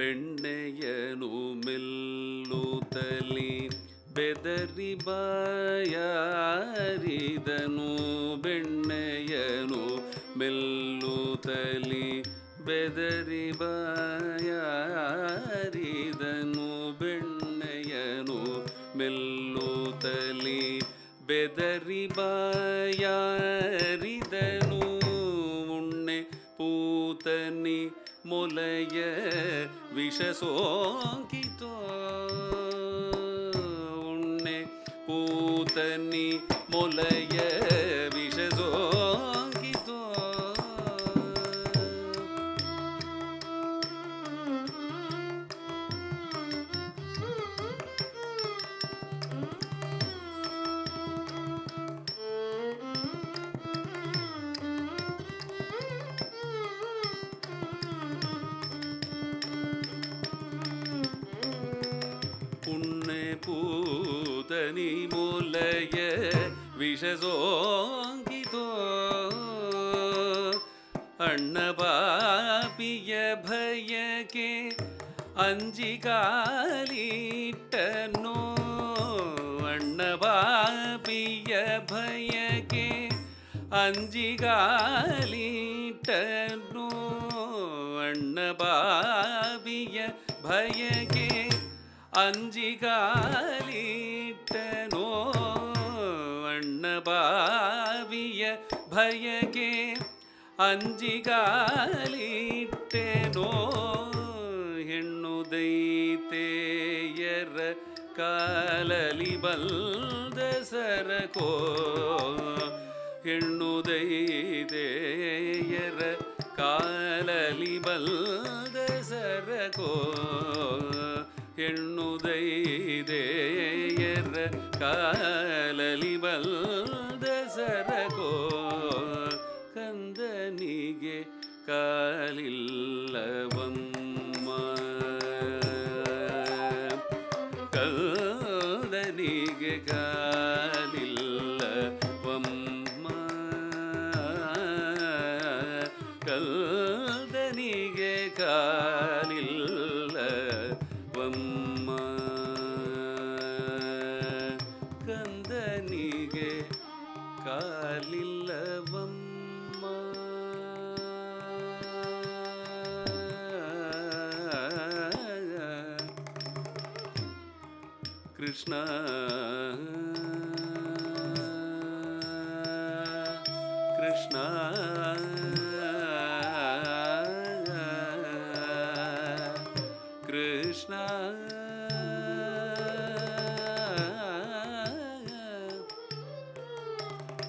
ಬೆಣ್ಣೆಯನು ಮೆಲ್ಲುತ್ತಲಿ ಬೆದರಿ ಬಾಯಾರಿದನು ಬೆಣ್ಣೆಯನು ಮೆಲ್ಲುತ್ತಲಿ ಬೆದರಿ ಬಾಯಾರಿದನು ಬೆಣ್ಣೆಯನು ಮೆಲ್ಲುತ್ತಲಿ ಬೆದರಿ ಬಾಯಾರಿದನು ಉಣ್ಣೆ ಪೂತನಿ ಮೊಲೆಯ ವಿಷ ಸೋಂಕಿತೋ ಉಣ್ಣೆ ಪೂತನಿ ಮೊಲೆಯ ವಿಷ ಸೋಂಕಿತೋ ಪುಣ್ಯ ಪೂತನಿ ಮೊಲೆಯ ವಿಷ ಸೋಂಕಿತೋ ಅಣ್ಣ ಪಾಪಿಯ ಭಯಕ್ಕೆ ಅಂಜಿ ಕಾಲಿಟ್ಟನೋ ಅಣ್ಣ ಪಾಪಿಯ ಭಯಕ್ಕೆ ಅಂಜಿ ಕಾಲಿಟ್ಟನೋ ಅಣ್ಣ ಪಾಪಿಯ ಭಯಕ್ಕೆ ಅಂಜಿಗಾಲಿಟ್ಟನೋ ಅಣ್ಣ ಬಾವಿಯ ಭಯಕ್ಕೆ ಅಂಜಿಗಾಲಿಟ್ಟೆನೋ ಹೆಣ್ಣು ದೈತೆಯರ ಕಾಲಲಿ ಬಲ್ದ ಸರಕೋ ಹೆಣ್ಣು ದೈತೆಯರ ಕಾಲಲಿ ಬಲ್ದ ಸರಕೋ ಹೆಣ್ಣು ದೈದೆಯರ ಕಾಲಲಿ ಬಲ್ದ ಸರಕೋ ಕಂದನಿಗೆ ಕಾಲಿಲ್ಲವಮ್ಮ ಕಂದನಿಗೆ ಕಾಲಿಲ್ಲವಮ್ಮ ಕಂದನಿಗೆ ಕಾಲಿಲ್ಲ ಕಂದನಿಗೆ ಕಾಲಿಲ್ಲವಮ್ಮ Krishna Krishna Krishna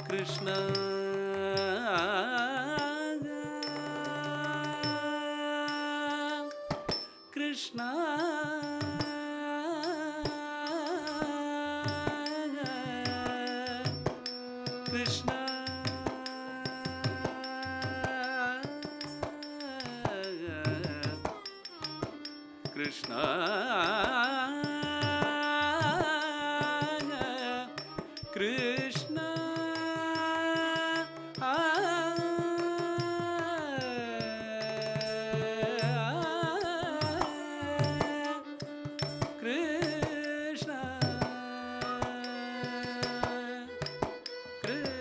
Krishna Krishna Krishna Krishna Krishna Krishna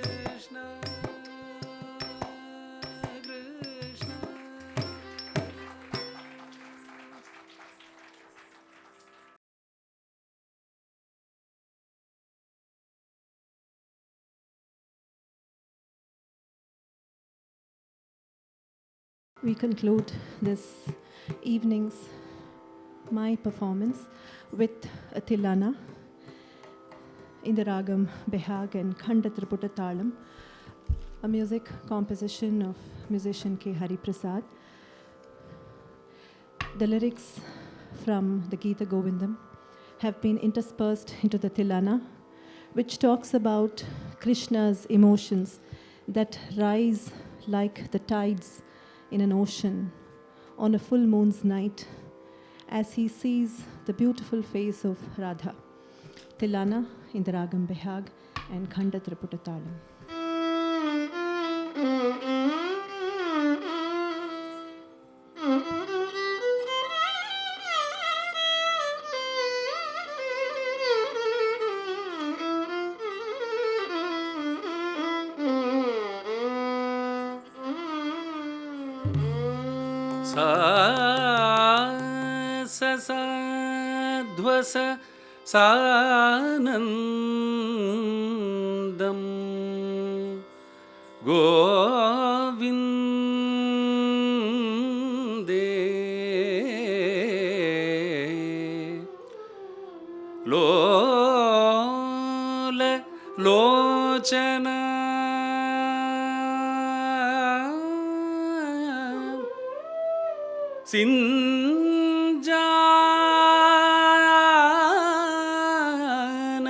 Krishna Krishna We conclude this evening's my performance with a Tilana in the Ragam Behag and Khanda Triputa Talam, a music composition of musician K. Hari Prasad. The lyrics from the Gita Govindam have been interspersed into the Tilana, which talks about Krishna's emotions that rise like the tides in an ocean on a full moon's night as he sees the beautiful face of Radha. Tilana in the Ragam Behag and Khanda Triputa Talam. ध्वस सानन्दं गोविन्दे लोल लोचना सिंजान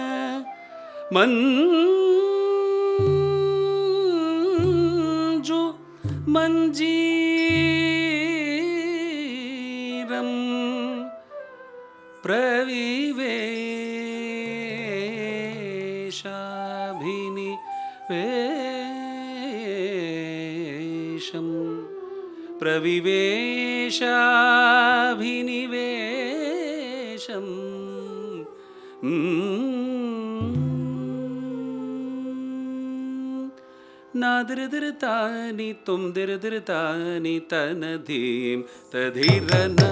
मंजु मंजीरम प्रविवेशाभिनिवेशं नादृदृतानि तुम दृदृतानि तनधीं तधीरना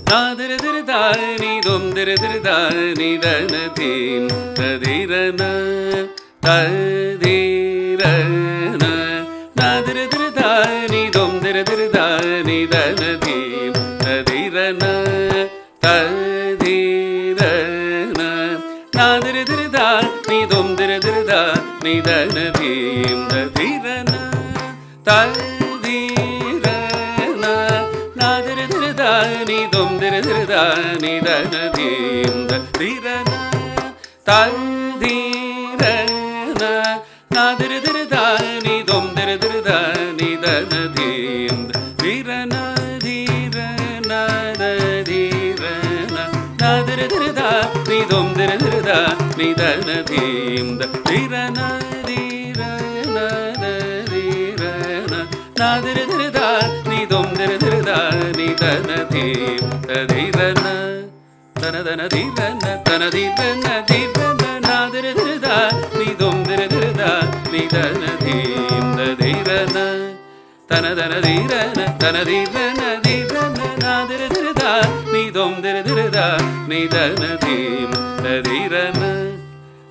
नादृदृतानि तुम दृदृतानि तनधीं तधीरना तधीरना नादृदृतानि तुम दृदृतानि तनधीं तधीरना तधीरना नादृदृतानि तुम दृदृतानि तनधीं तधीरना तधीरना नादृदृतानि तुम दृदृतानि तनधीं तधीरना तधीरना नादृदृतानि तुम दृदृतानि तनधीं धीरना धीरना धीरना नादृदृतानि तुम दृदृतानि तनधीं धीरना धीरना धीरना नादृदृतानि तुम दृदृतानि तनधीं धीरना तनदन धीरना तनधीरना धीरना नादृदृतानि तुम दृदृतानि तनधीं धीरना तनदन धीरना तनधीरना धीरना नादृदृतानि तुम दृदृतानि तनधीं धीरना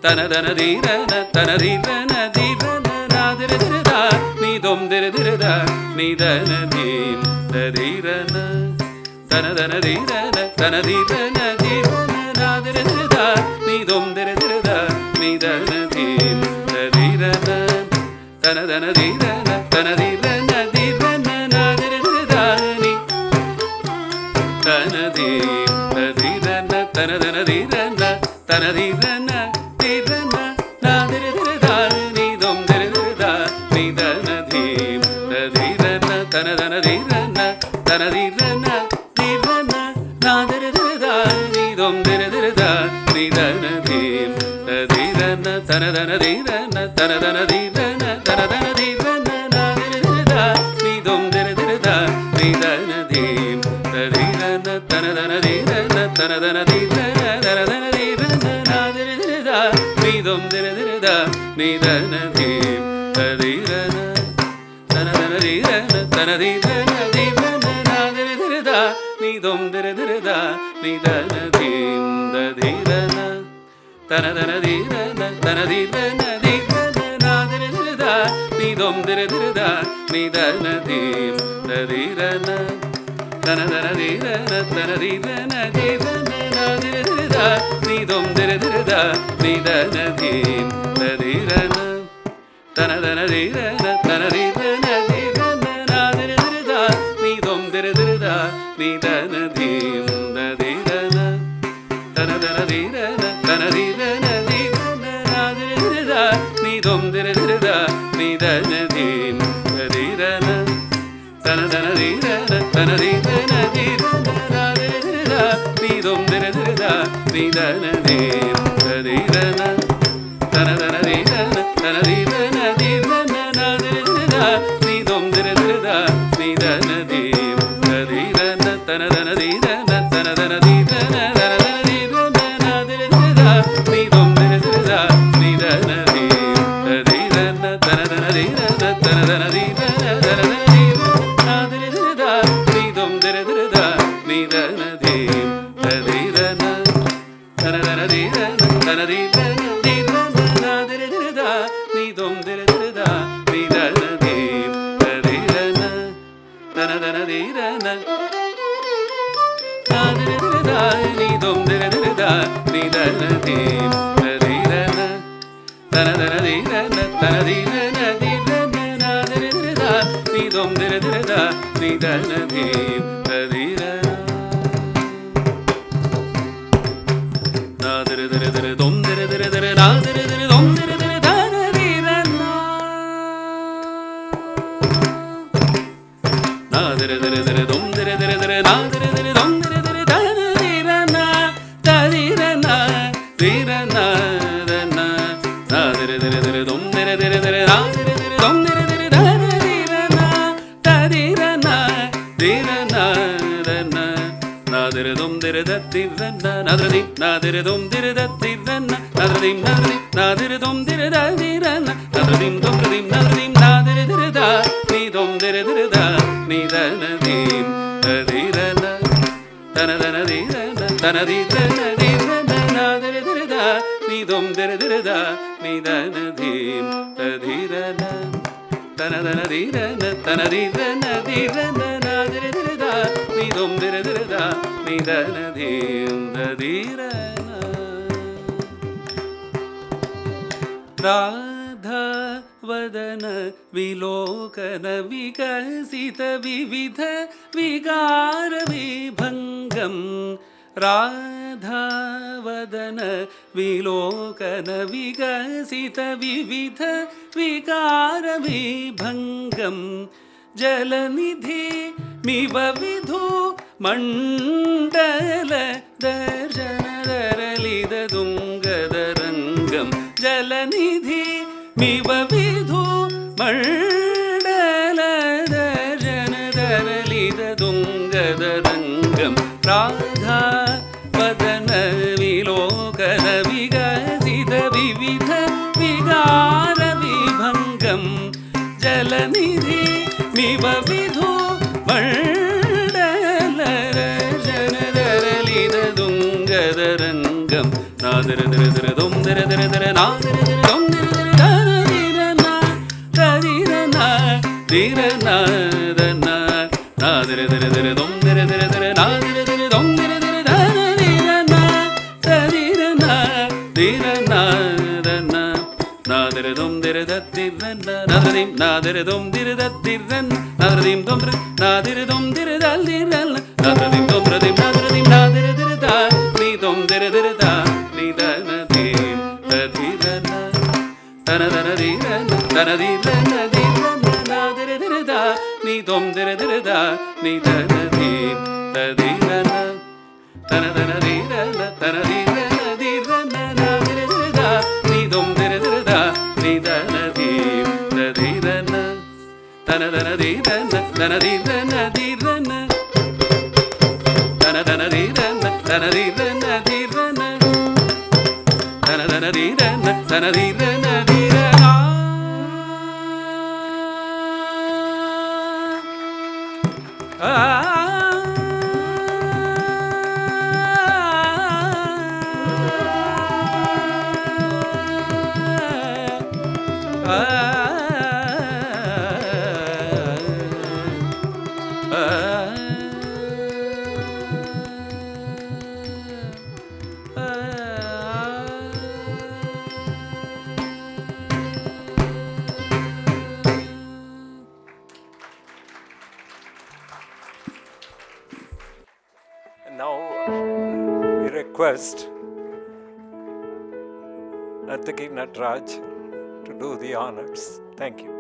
तनदन धीरना तनधीरना धीरना नादृदृतानि तुम दृदृतानि तनधीं धीरना तनदन धीरना तनधीरना धीरना नादृदृतानि तुम दृदृतानि तनधीं धीरना तनदन धीरना तनधीरना धीरना नादृदृतानि तनधीं धीरना तनदन धीरना तनधीरना धीरना नादृदृतानि तुम दृदृतानि तनधीं धीरना तनदन धीरना तनधीरना धीरना नादृदृतानि तुम दृदृतानि तनधीं धीरना तनदन धीरना तनदन धीरना तनदन धीरना नादृदृतानि तुम दृदृतानि तनधीं धीरना तनदन धीरना तनदन धीरना तनदन धीरना नादृदृतानि तुम दृदृतानि तनधीं धीरना तनदन धीरना तनधीरना धीरना नादृदृतानि तुम दृदृतानि तनधीं धीरना तनदन धीरना तनधीरना धीरना नादृदृतानि तुम दृदृतानि तनधीं ததிரன தனதனதீரன தனதீரன தீரன நாதிரதிரதா நீதொம் திரதிரதா நீதனதீம் ததிரன தனதனதீரன தனதீரன தீரன நாதிரதிரதா நீதொம் திரதிரதா நீதனதீம் ததிரன தனதனதீரன தனதீரன தீரன நாதிரதிரதா நீதொம் திரதிரதா நீதனதீம் ததிரன தனதனதீரன தனதீரன தீரன நாதிரதிரதா நீதொம் திரதிரதா நீதனதீம் ததிரன தனதனதீரன தனதீரன தீரன நாதிரதிரதா நீதொம் திரதிரதா நீதனதீம் ததிரன தனதனதீரன தனதனதீரன தனதனதீரன நாதிரதிரதா நீதொம் திரதிரதா நீதனதீம் ததிரன தனதனதீரன தனதனதீரன தனதனதீரன நாதிரதிரதா நீதொம் திரதிரதா நீதனதீம் ததிரன தனதனதீரன தனதீரன தீரன நாதிரதிரதா நீதொம் திரதிரதா நீதனதீம் ததிரன தனதனதீரன நாதிரதிரதா நீதொம் திரதிரதா நீதனதீம் ததிரன தனதனதீரன தனதீரன தீரன நாதிரதிரதா நீதொம் திரதிரதா நீதனதீம் ததிரன நாதிரதிரதிர தொம் திரதிரதிர நாதிரதிர தொம் திரதிர தனதீரன நாதிரதிரதிர தொம் திரதிரதிர நாதிரதிர தொம் திரதிர தனதீரன ததிரன தீரன தன நாதிரதிரதிர தொம் திரதிரதிர நாதிரதிர தொம் திரதிர தனதீரன ததிரன தீரன தன நாதிரதும் திரதத்திரன நதிரதி நாதிரதும் திரதத்திரன நதிரதிம் நதிரி நாதிரதும் திரதத்திரன நதிரதிம் தொம்ரதிம் நதிரதிம் நாதிரதிரதா நீதொம் திரதிரதா நீதனதீம் ததிரன தனதனதீரன தனதீரன தீரன நாதிரதிரதா நீதொம் திரதிரதா நீதனதீம் ததிரன தனதனதீரன தனதீரன தீரன நாதிரதிரதா நீதொம் திரதிரதா நீதனதீம் ததிரன ராதா வதன விலோகன விகசித விவித விகார விபங்கம் ராதாவதன விலோகன விகசித விவித விகார விபங்கம் ஜலநிதி மிவ விது மண்டல தர்ஜனதரலித துங்கதரங்கம் ஜலநிதி மிவ விது மண்டல தர்ஜனதரலித துங்கதரங்கம் ராதா வதன விலோகன விகசித விவித விகார விபங்கம் ஜலநிதி மிவ விது மண்டல ஜனதரலித துங்கதரங்கம் நாதிரதிரதிர தொம் திரதிரதிர நாதிரதிர தொம் திரதிர தனதீரன ததிரன தீரன தன நாதிரதிரதிர தொம் திரதிரதிர நாதிரதிர தொம் திரதிர தனதீரன ததிரன தீரன தன நாதிரதும் திரதத்திரன் நதிரதிம் நாதிரதும் திரதத்திரன் நதிரதிம் தொம்ர நாதிரதும் திரதல்திரல் நதிரதிம் தொம்ரதிம் நாதிரதிம் நாதிரதிரதா நீதொம் திரதிரதா நீதனதீம் ததிரன தனதனதீரன தனதீரன தீரன நாதிரதிரதா நீதொம் திரதிரதா நீதனதீம் ததிரன தனதனதீரன தனதீரன தீரன நாதிரதிரதா நீதொம் திரதிரதா நீதனதீம் ததிரன தனதனதீரன தனதீரன தீரன தனதனதீரன தனதீரன தீரன தனதனதீரன தனதீரன தீரன Now we request Nartaki Natraj to do the honors. Thank you.